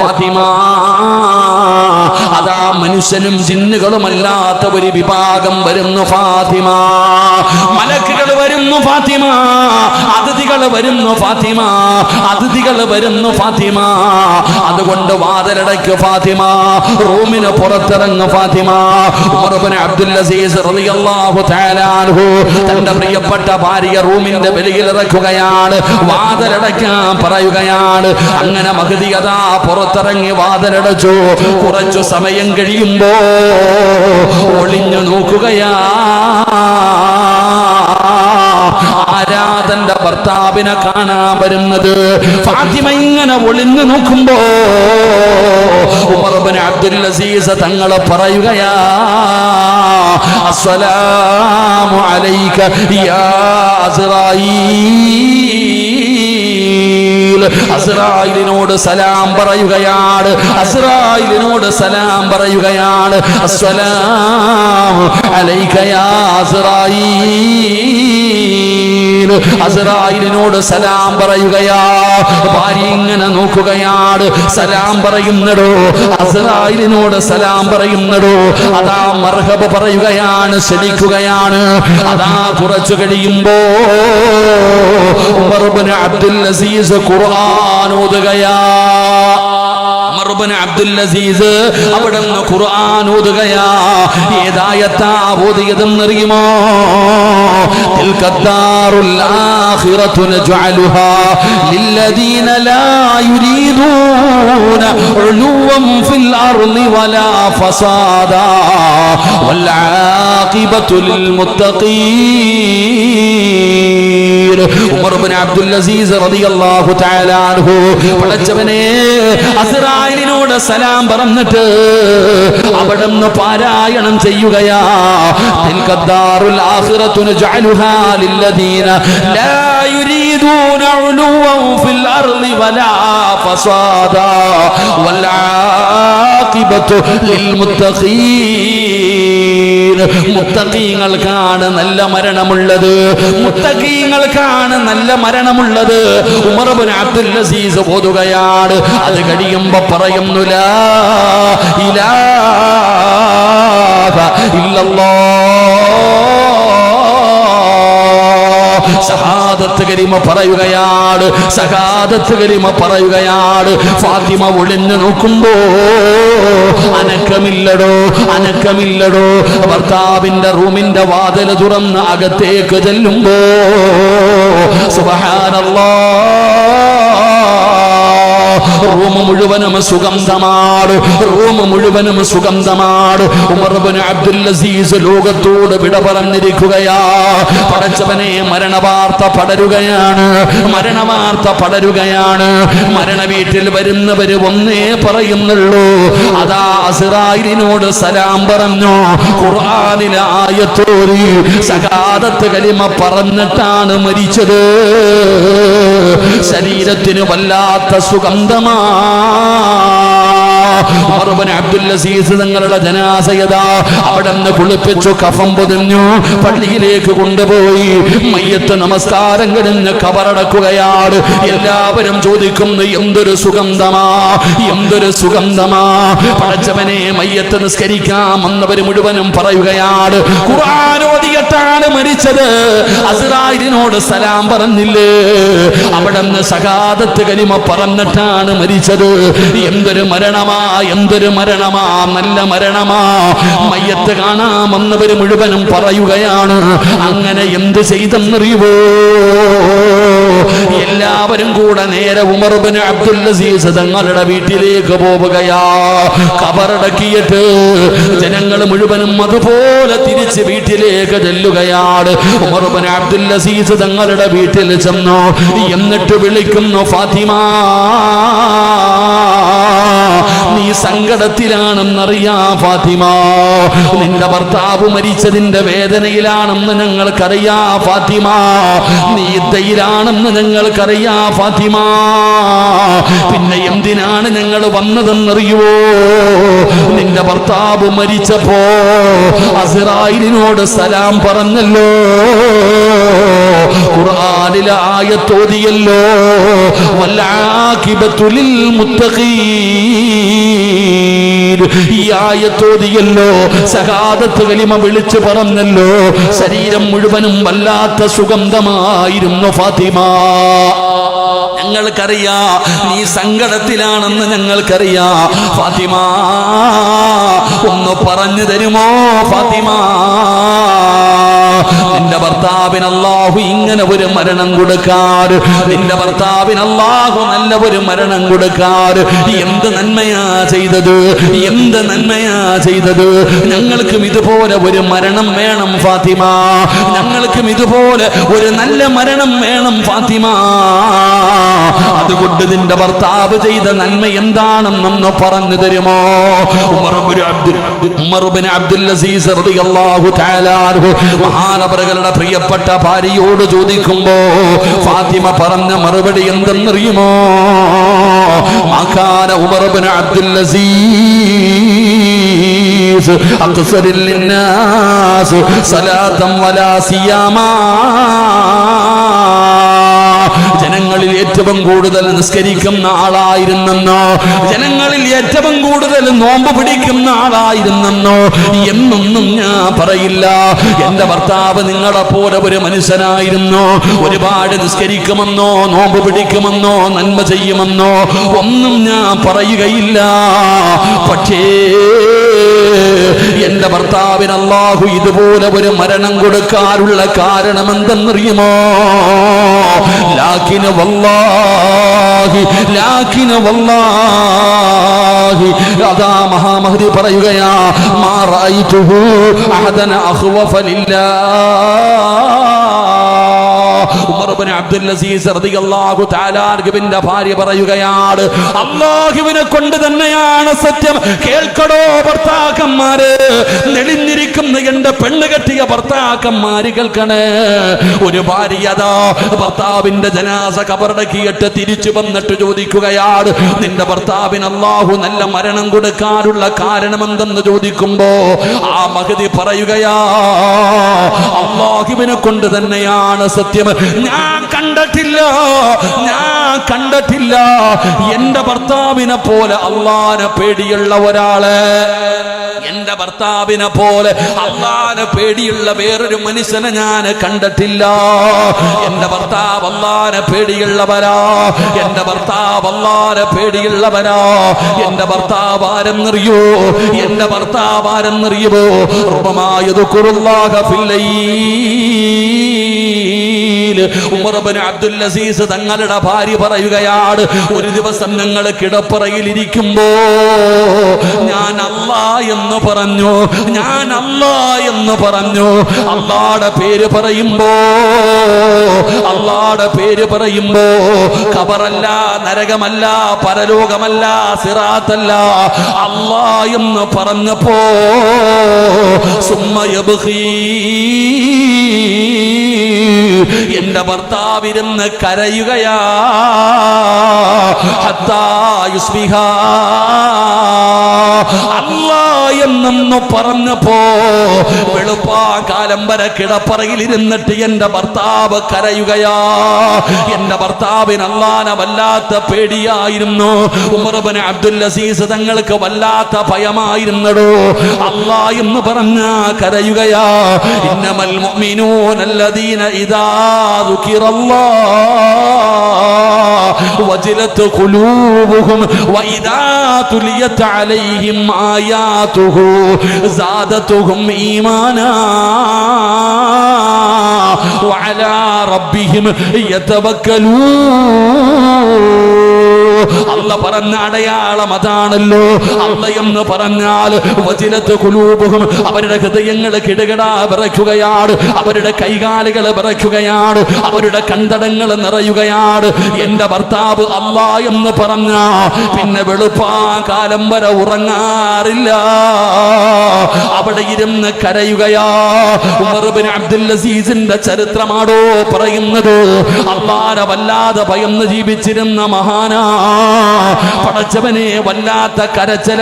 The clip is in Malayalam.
ഫാത്തിമ. അതാ മനുഷ്യനും ജിന്നുകളുമല്ലാത്ത ഒരു വിഭാഗം വരുന്നു ഫാത്തിമ. മലക്കുകൾ വരുന്നു ഫാത്തിമ, അതിഥികൾ വരുന്നു ഫാത്തിമ, അതിഥികൾ വരുന്നു ഫാത്തിമ. അതുകൊണ്ട് വാതിലടയ്ക്ക് ഫാത്തിമ, റൂമിന് പുറത്തിറങ്ങ് ഫാത്തിമ. ഉമർ ഇബ്നു അബ്ദുൽ അസീസ് റളിയല്ലാഹു തആല അൻഹു തന്റെ പ്രിയപ്പെട്ട ഭാര്യ റൂമിന്റെ വെളിയിൽ ഇറക്കുകയാണ്, വാതിലടയ്ക്കാൻ പറയുകയാണ്. അങ്ങനെ മഹ്ദി അതാ പുറത്തിറങ്ങി വാതിലടച്ചു. കുറച്ചു സമയം കഴിയുമ്പോ ഒളിഞ്ഞു നോക്കുകയാ. ആരാധന്റെ ഭർത്താവിനെ കാണാൻ വരുന്നത്. ഫാത്തിമ ഇങ്ങനെ ഒളിഞ്ഞു നോക്കുമ്പോ ഉമർ ഇബ്നു അബ്ദുൽ അസീസ് തങ്ങളെ പറയുകയാ, അസ്സലാമു അലൈക യാ അസ്റായീൽ. അസ്റായിലിനോട് സലാം പറയുകയാണ്, അസ്റായിലിനോട് സലാം പറയുകയാണ്. അസ്സലാമു അലൈക യാ അസ്റായീൽ. അസ്റായിലിനോട് സലാം പറയുകയാ. ഭാര്യ ഇങ്ങനെ നോക്കുകയാണ്, സലാം പറയുന്നടോ, അസ്റായിലിനോട് സലാം പറയുന്നടോ. അതാ മർഹബ പറയുകയാണ്, ക്ഷണിക്കുകയാണ്. അതാ കുറച്ചു കഴിയുമ്പോ ഉമർ ഇബ്നു അബ്ദുൽ അസീസ് ഖുർആൻ ഓതുകയാ. ഉമർ ഇബ്നു അബ്ദുൽ അസീസ് അവിടുന്ന് ഖുർആൻ ഓതുകയാ. ഏതായത്താ ഓതിയതെന്നറിയുമോ? തിൽക്കദ്ദാറുൽ ആഖിറതു നജഅലുഹാ ലില്ലദീന ലാ യുരീദൂന ഉലുവൻ ഫിൽ അർളി വലാ ഫസാദാ വൽ ആഖിബതു ലിൽ മുത്തഖീൻ. ഉമർ ഇബ്നു അബ്ദുൽ അസീസ് റളിയല്ലാഹു തആല അൻഹു പടച്ചവനെ അസ്റായിലിനോട് സലാം പറഞ്ഞിട്ട് അവിടുന്ന് പാരായണം ചെയ്യുകയാ. തിൽക്കദ്ദാറുൽ ആഖിറതു നജഅലുഹാ ലില്ലദീന ലാ യുരീദൂന ഉലുവൻ ഫിൽ അർളി വലാ ഫസാദാ വൽ ആഖിബതു ലിൽ മുത്തഖീൻ. മുത്തഖീങ്ങൾക്കാണ് നല്ല മരണമുള്ളത്, മുത്തഖീങ്ങൾക്കാണ് നല്ല മരണമുള്ളത്. ഉമർ ഇബ്നു അബ്ദുൽ അസീസ് ഓതുകയാണ്. അത് കഴിയുമ്പോ പറയുന്നു, ലാ ഇലാഹ ഇല്ലല്ലാഹ്. ഷഹാദത്ത് കലിമ പറയുകയാണ്, ഷഹാദത്ത് കലിമ പറയുകയാണ്. ഫാത്തിമ ഒളിഞ്ഞു നോക്കുമ്പോ അനക്കമില്ലടോ, അനക്കമില്ലടോ. ഭർത്താവിന്റെ റൂമിന്റെ വാതിൽ തുറന്ന് അകത്തേക്ക് ചെല്ലുമ്പോ സുബ്ഹാനല്ലാഹ്, റൂം മുഴുവനും സുഗന്ധമാണ്, റൂം മുഴുവനും സുഗന്ധമാണ്. ഉമർ ഇബ്നു അബ്ദുൽ അസീസ് ലോകത്തോട് വിട പറഞ്ഞിരിക്കുകയാ. പടച്ചവനെ മരണവാർത്ത പടരുകയാണ്, മരണവാർത്ത പടരുകയാണ്. മരണ വീട്ടിൽ വരുന്നവര് ഒന്നേ പറയുന്നുള്ളൂ, അതാ അസ്റായിലിനോട് സലാം പറഞ്ഞു, ഖുർആനിലെ ആയത്തോരി സകാദത്ത് കലിമ പറഞ്ഞിട്ടാണ് മരിച്ചത്. ശരീരത്തിന് വല്ലാത്ത സുഗന്ധമാ. ഉമർ ഇബ്നു അബ്ദുൽ അസീസ് തങ്ങളുടെ ജനാസയത അവിടെ നിന്ന് കുളിപ്പിച്ചു, കഫം പൊതിഞ്ഞു, പള്ളിയിലേക്ക് കൊണ്ടുപോയി മയ്യത്ത് നമസ്കാരം കഴിഞ്ഞ് കബറടക്കുകയാണ്. എല്ലാവരും ചോദിക്കുന്നു, എന്തൊരു സുഗന്ധമാ, എന്തൊരു സുഗന്ധമാ. പടച്ചവനെ മയ്യത്ത് നിസ്കരിക്കാൻ വന്നവര് മുഴുവനും പറയുകയാണ്, ഖുർആൻ ഓതിയിട്ടാണ് മരിച്ചത്, അസ്റായിലിനോട് സലാം പറഞ്ഞില്ലേ, അവിടെ നിന്ന് സകാദത്ത് കലിമ പറഞ്ഞിട്ടാണ് മരിച്ചത്. എന്തൊരു മരണമാ, എന്തൊരു മരണമാ, നല്ല മരണമാ. മയ്യത്ത് കാണാൻ വന്നവര് മുഴുവനും പറയുകയാണ്. അങ്ങനെ എന്ത് ചെയ്തെന്നറിയുവോ? എല്ലാവരും കൂടെ നേരെ ഉമർ ഇബ്നു അബ്ദുൽ അസീസ് തങ്ങളുടെ വീട്ടിലേക്ക് പോവുകയാ. ഖബറടക്കിയിട്ട് ജനങ്ങൾ മുഴുവനും അതുപോലെ തിരിച്ച് വീട്ടിലേക്ക് ചെല്ലുകയാണ്. ഉമർ ഇബ്നു അബ്ദുൽ അസീസ് തങ്ങളുടെ വീട്ടിൽ ചെന്നു. എന്നിട്ട് വിളിക്കുന്നു, ഫാത്തിമ, നീ സങ്കടത്തിലാണെന്നറിയാം ഫാത്തിമ, നിന്റെ ഭർത്താവ് മരിച്ചതിന്റെ വേദനയിലാണെന്ന് ഞങ്ങൾക്കറിയാം ഫാത്തിമ, നീ ഇദ്ദയിലാണെന്ന് ഞങ്ങൾക്കറിയാം ഫാത്തിമ. പിന്നെ എന്തിനാണ് ഞങ്ങൾ വന്നതെന്നറിയുവോ? നിന്റെ ഭർത്താവ് മരിച്ചപ്പോ അസ്റായിലിനോട് സലാം പറഞ്ഞല്ലോ, ഖുർആനിലെ ആയത്തോതിയല്ലോ വൽആഖിബത്തു ലിൽ മുത്തഖീൻ. ഈ ആയത്തോതിയല്ലോ, ഷഹാദത്ത് കലിമ വിളിച്ചു പറഞ്ഞല്ലോ, ശരീരം മുഴുവനും വല്ലാത്ത സുഗന്ധമായിരുന്നു ഫാത്തിമ. ഞങ്ങൾക്കറിയാ നീ സങ്കടത്തിലാണെന്ന് ഞങ്ങൾക്കറിയാ. ഫാത്തിമ ഒന്ന് പറഞ്ഞു തരുമോ ഫാത്തിമ? നിന്റെ ഭർത്താവിന് അല്ലാഹു ഇങ്ങനെ ഒരു മരണം കൊടുക്കാറ്, നിന്റെ ഭർത്താവിന് അല്ലാഹു നല്ല ഒരു മരണം കൊടുക്കാറ്. എന്ത് നന്മയാ ചെയ്തത്, എന്ത് നന്മയാ ചെയ്തത്. ഞങ്ങൾക്കും ഇതുപോലെ ഒരു മരണം വേണം ഫാത്തിമ, ഞങ്ങൾക്കും ഇതുപോലെ ഒരു നല്ല മരണം വേണം ഫാത്തിമ. അതുകൊണ്ട് നിന്റെ ഭർത്താവ് ചെയ്ത നന്മ എന്താണെന്നൊന്ന് പറഞ്ഞു തരുമോ? ഉമർ ഇബ്നു അബ്ദുൽ അസീസ് റളിയല്ലാഹു തആല അൻഹു മഹാനവറുകളുടെ പ്രിയപ്പെട്ട ഭാര്യയോട് ചോദിക്കുമ്പോ ഫാത്തിമ പറഞ്ഞ മറുപടി എന്തെന്നറിയുമോ? മകാന ഉമർ ഇബ്നു അബ്ദുൽ അസീസ് അക്സറിൽ ലിന്നാസ് സലാത്തൻ വലാ സിയാമാ. ജനങ്ങളിൽ ഏറ്റവും കൂടുതൽ നിസ്കരിക്കുന്ന ആളായിരുന്നെന്നോ, ജനങ്ങളിൽ ഏറ്റവും കൂടുതൽ നോമ്പ് പിടിക്കുന്ന ആളായിരുന്നെന്നോ എന്നൊന്നും ഞാൻ പറയില്ല. എന്റെ ഭർത്താവ് നിങ്ങളെ പോലെ ഒരു മനുഷ്യനായിരുന്നു. ഒരുപാട് നിസ്കരിക്കുമെന്നോ നോമ്പ് പിടിക്കുമെന്നോ നന്മ ചെയ്യുമെന്നോ ഒന്നും ഞാൻ പറയുകയില്ല. പക്ഷേ എന്റെ ഭർത്താവിന് അല്ലാഹു ഇതുപോലെ ഒരു മരണം കൊടുക്കാനുള്ള കാരണം എന്തെന്നറിയുമോ? ലാകിന വല്ലാഹി അതാ മഹാമഹദി പറയുകയാ, മാ റഅയ്തുഹു അഹദന അഖ്വഫ ലില്ലാഹ്. ഉമർ ഇബ്നു അബ്ദുൽ അസീസ് റളിയല്ലാഹു തആല അൻഹുവിന്റെ ഭാര്യ പറയുകയാണ്, അല്ലാഹുവിനെ കൊണ്ട് തന്നെയാണ് സത്യം. കേൾക്കടോ ഭർത്താക്കന്മാര്, നെളിഞ്ഞിരിക്കുന്ന എന്റെ പെണ്ണ് കെട്ടിയ ഭർത്താക്കന്മാര് കേൾക്കണേ. ഒരു ഭാര്യ അതാ ഭർത്താവിന്റെ ജനാസ ഖബറടക്കിയിട്ട് തിരിച്ചു വന്നിട്ട് ചോദിക്കുകയാണ്, നിന്റെ ഭർത്താവിന് അല്ലാഹു നല്ല മരണം കൊടുക്കാനുള്ള കാരണം എന്തെന്ന് ചോദിക്കുമ്പോ ആ മഹദി പറയുകയാ, അല്ലാഹുവിനെ കൊണ്ട് തന്നെയാണ് സത്യം. ഞാൻ കണ്ടിട്ടില്ല എന്റെ ഭർത്താവിനെ പോലെ അല്ലാഹുവിനെ പേടിയുള്ള ഒരാളെ, എന്റെ ഭർത്താവിനെ പോലെ അല്ലാഹുവിനെ പേടിയുള്ള വേറൊരു മനുഷ്യനെ ഞാൻ കണ്ടിട്ടില്ല. എന്റെ ഭർത്താവ് അല്ലാഹുവിനെ പേടിയുള്ളവരാ, എന്റെ ഭർത്താവ് അല്ലാഹുവിനെ പേടിയുള്ളവരാ. എന്റെ ഭർത്താവ് ആരെന്നറിയോ? എന്റെ ഭർത്താവ് ആരെന്നറിയുമോ? റുബമായദുകുറുല്ലാഹ ഫില്ലൈൽ. ഉമർ ഇബ്നു അബ്ദുൽ അസീസ് തങ്ങളുടെ ഭാര്യ പറയുകയാണ്, ഒരു ദിവസം ഞങ്ങൾ കിടപ്പറയിൽ ഇരിക്കുമ്പോ ഞാൻ അല്ലാഹ് എന്ന് പറഞ്ഞു, ഞാൻ അല്ലാഹ് എന്ന് പറഞ്ഞു. അല്ലാഹുടെ പേര് പറയുമ്പോ, അല്ലാഹുടെ പേര് പറയുമ്പോ ഖബറല്ല, നരകമല്ല, പരലോകമല്ല, സിറാത്തല്ല, അല്ലാഹ് എന്ന് പറഞ്ഞപ്പോ സുമ്മ യബ്ഖീ, എന്റെ ഭർത്താവിരുന്ന് കരയുകയാ. ഹത്താ യുസ്ബിഹ, അല്ലാഹ് എന്നൊന്ന് പറഞ്ഞപ്പോ വെളുപ്പാകാലം വരെ കിടപ്പറയിൽ ഇരുന്നിട്ട് എന്റെ ഭർത്താവ് കരയുകയാ. എന്റെ ഭർത്താവിന് അല്ലാഹുവിനെ വല്ലാത്ത പേടിയായിരുന്നു. ഉമർ ഇബ്നു അബ്ദുൽ അസീസ് തങ്ങൾക്ക് വല്ലാത്ത ഭയമായിരുന്നടോ. അല്ലാഹ് എന്ന് പറഞ്ഞ കരയുകയാ. ഇന്നമൽ മുഅ്മിനൂന അല്ലദീന ഇദാ ദുകിറല്ലാഹ് വജിലത് ഖുലൂബുഹും വഇദാ തുലിയത് അലൈഹിം ആയാതുഹു സാദതുഹും ഈമാനാ വഅലാ റബ്ബിഹിം യതവക്കലൂൻ. അല്ലാഹ് പറഞ്ഞ അടയാളം അതാണല്ലോ. അല്ലാഹ് എന്ന് പറഞ്ഞാൽ വജിലത്ത് ഖുലൂബുഹും, അവരുടെ ഹൃദയങ്ങൾ കിടുകിടാ വിറയ്ക്കുകയാണ്, അവരുടെ കൈകാലുകൾ വിറയ്ക്കുകയാണ്, അവരുടെ കണ്ടടങ്ങൾ നിറയുകയാണ്. എന്റെ ഭർത്താവ് അല്ലാഹ് എന്ന് പറഞ്ഞ പിന്നെ വെളുപ്പാകാലം വരെ ഉറങ്ങാറില്ല, അവിടെ ഇരുന്ന് കരയുകയാ. ഉമർ ഇബ്നു അബ്ദുൽ അസീസിന്റെ ചരിത്രമാണോ പറയുന്നത്. അല്ലാഹുവിനെ വല്ലാതെ ഭയന്ന് ജീവിച്ചിരുന്ന മഹാനാ. പടച്ചവനെ വല്ലാത്ത കരച്ചില